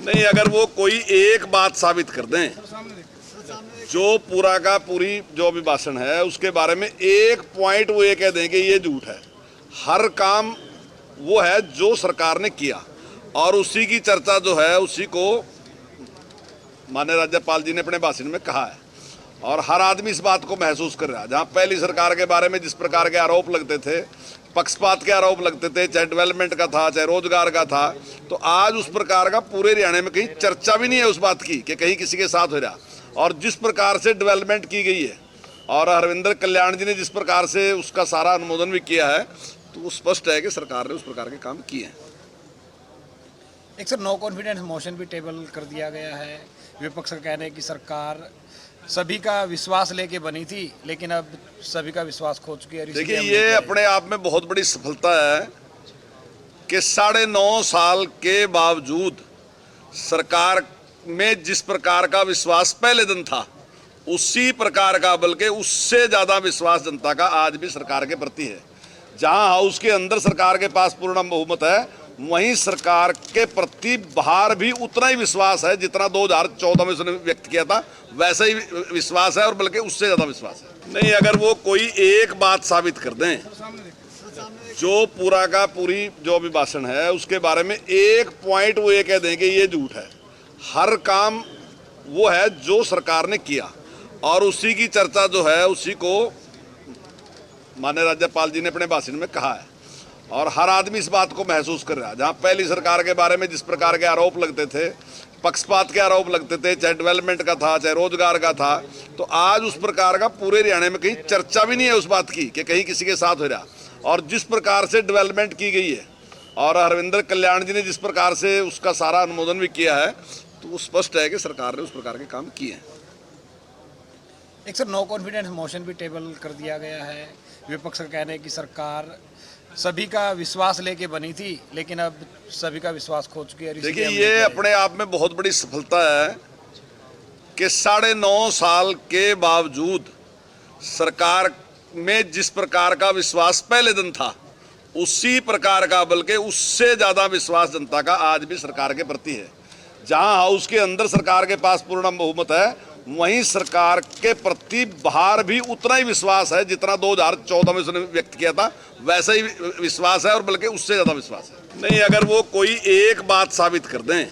नहीं, अगर वो कोई एक बात साबित कर दें, जो पूरा का पूरी जो भी भाषण है उसके बारे में एक पॉइंट वो ये कह दें कि ये झूठ है। हर काम वो है जो सरकार ने किया और उसी की चर्चा जो है उसी को माननीय राज्यपाल जी ने अपने भाषण में कहा है और हर आदमी इस बात को महसूस कर रहा है। जहाँ पहली सरकार के बारे में जिस प्रकार के आरोप लगते थे, पक्षपात के आरोप लगते थे, चाहे डेवलपमेंट का था चाहे रोजगार का था, तो आज उस प्रकार का पूरे हरियाणा में कहीं चर्चा भी नहीं है उस बात की कि कहीं किसी के साथ हो रहा। और जिस प्रकार से डेवलपमेंट की गई है और हरविंदर कल्याण जी ने जिस प्रकार से उसका सारा अनुमोदन भी किया है, तो वो स्पष्ट है कि सरकार ने उस प्रकार के काम किए हैं। एक सर नो कॉन्फिडेंस मोशन भी टेबल कर दिया गया है। विपक्ष का कहना है कि सरकार सभी का विश्वास लेके बनी थी, लेकिन अब सभी का विश्वास खो चुकी है। देखिए, ये अपने आप में बहुत बड़ी सफलता है कि 9.5 साल के बावजूद सरकार में जिस प्रकार का विश्वास पहले दिन था उसी प्रकार का, बल्कि उससे ज़्यादा विश्वास जनता का आज भी सरकार के प्रति है। जहां हाउस के अंदर सरकार के पास पूर्ण बहुमत है, वहीं सरकार के प्रति बाहर भी उतना ही विश्वास है जितना 2014 में उसने व्यक्त किया था, वैसा ही विश्वास है और बल्कि उससे ज़्यादा विश्वास है। नहीं, अगर वो कोई एक बात साबित कर दें, जो पूरा का पूरी जो भी भाषण है उसके बारे में एक पॉइंट वो ये कह दें कि ये झूठ है। हर काम वो है जो सरकार ने किया और उसी की चर्चा जो है उसी को माननीय राज्यपाल जी ने अपने भाषण में कहा है और हर आदमी इस बात को महसूस कर रहा है। जहाँ पहली सरकार के बारे में जिस प्रकार के आरोप लगते थे, पक्षपात के आरोप लगते थे, चाहे डेवलपमेंट का था चाहे रोजगार का था, तो आज उस प्रकार का पूरे हरियाणा में कहीं चर्चा भी नहीं है उस बात की कि कहीं किसी के साथ हो रहा। और जिस प्रकार से डेवलपमेंट की गई है और हरविंदर कल्याण जी ने जिस प्रकार से उसका सारा अनुमोदन भी किया है, तो वो स्पष्ट है कि सरकार ने उस प्रकार के काम किए हैं। एक सर नो कॉन्फिडेंस मोशन भी टेबल कर दिया गया है। विपक्ष का कहना है कि सरकार सभी का विश्वास लेके बनी थी, लेकिन अब सभी का विश्वास खो चुकी है। देखिए, ये अपने आप में बहुत बड़ी सफलता है कि 9.5 साल के बावजूद सरकार में जिस प्रकार का विश्वास पहले दिन था उसी प्रकार का, बल्कि उससे ज़्यादा विश्वास जनता का आज भी सरकार के प्रति है। जहां हाउस के अंदर सरकार के पास पूर्ण बहुमत है, वहीं सरकार के प्रति बाहर भी उतना ही विश्वास है जितना 2014 में उसने व्यक्त किया था, वैसा ही विश्वास है और बल्कि उससे ज़्यादा विश्वास है। नहीं, अगर वो कोई एक बात साबित कर दें,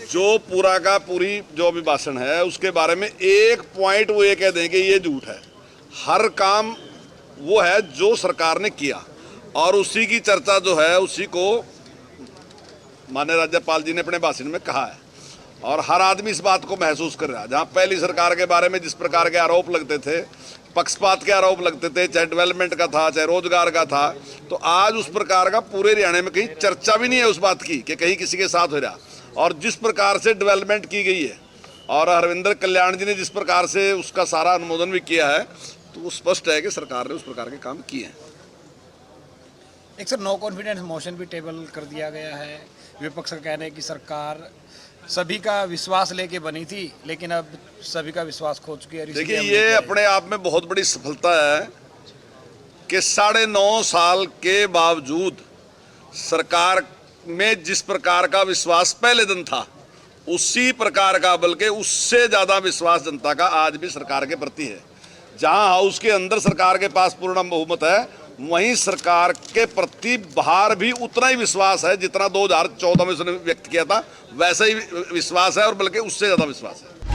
जो पूरा का पूरी जो भी भाषण है उसके बारे में एक पॉइंट वो ये कह दें कि ये झूठ है। हर काम वो है जो सरकार ने किया और उसी की चर्चा जो है उसी को माननीय राज्यपाल जी ने अपने भाषण में कहा है और हर आदमी इस बात को महसूस कर रहा है। जहाँ पहली सरकार के बारे में जिस प्रकार के आरोप लगते थे, पक्षपात के आरोप लगते थे, चाहे डेवलपमेंट का था चाहे रोजगार का था, तो आज उस प्रकार का पूरे हरियाणा में कहीं चर्चा भी नहीं है उस बात की कि कहीं किसी के साथ हो रहा। और जिस प्रकार से डेवलपमेंट की गई है और हरविंदर कल्याण जी ने जिस प्रकार से उसका सारा अनुमोदन भी किया है, तो वो स्पष्ट है कि सरकार ने उस प्रकार के काम किए हैं। एक सर नो कॉन्फिडेंस मोशन भी टेबल कर दिया गया है। विपक्ष का कहना है कि सरकार सभी का विश्वास लेके बनी थी, लेकिन अब सभी का विश्वास खो चुकी है। देखिए, ये अपने आप में बहुत बड़ी सफलता है कि 9.5 साल के बावजूद सरकार में जिस प्रकार का विश्वास पहले दिन था उसी प्रकार का, बल्कि उससे ज़्यादा विश्वास जनता का आज भी सरकार के प्रति है। जहां हाउस के अंदर सरकार के पास पूर्ण बहुमत है, वहीं सरकार के प्रति बाहर भी उतना ही विश्वास है जितना 2014 में उसने व्यक्त किया था, वैसा ही विश्वास है और बल्कि उससे ज़्यादा विश्वास है।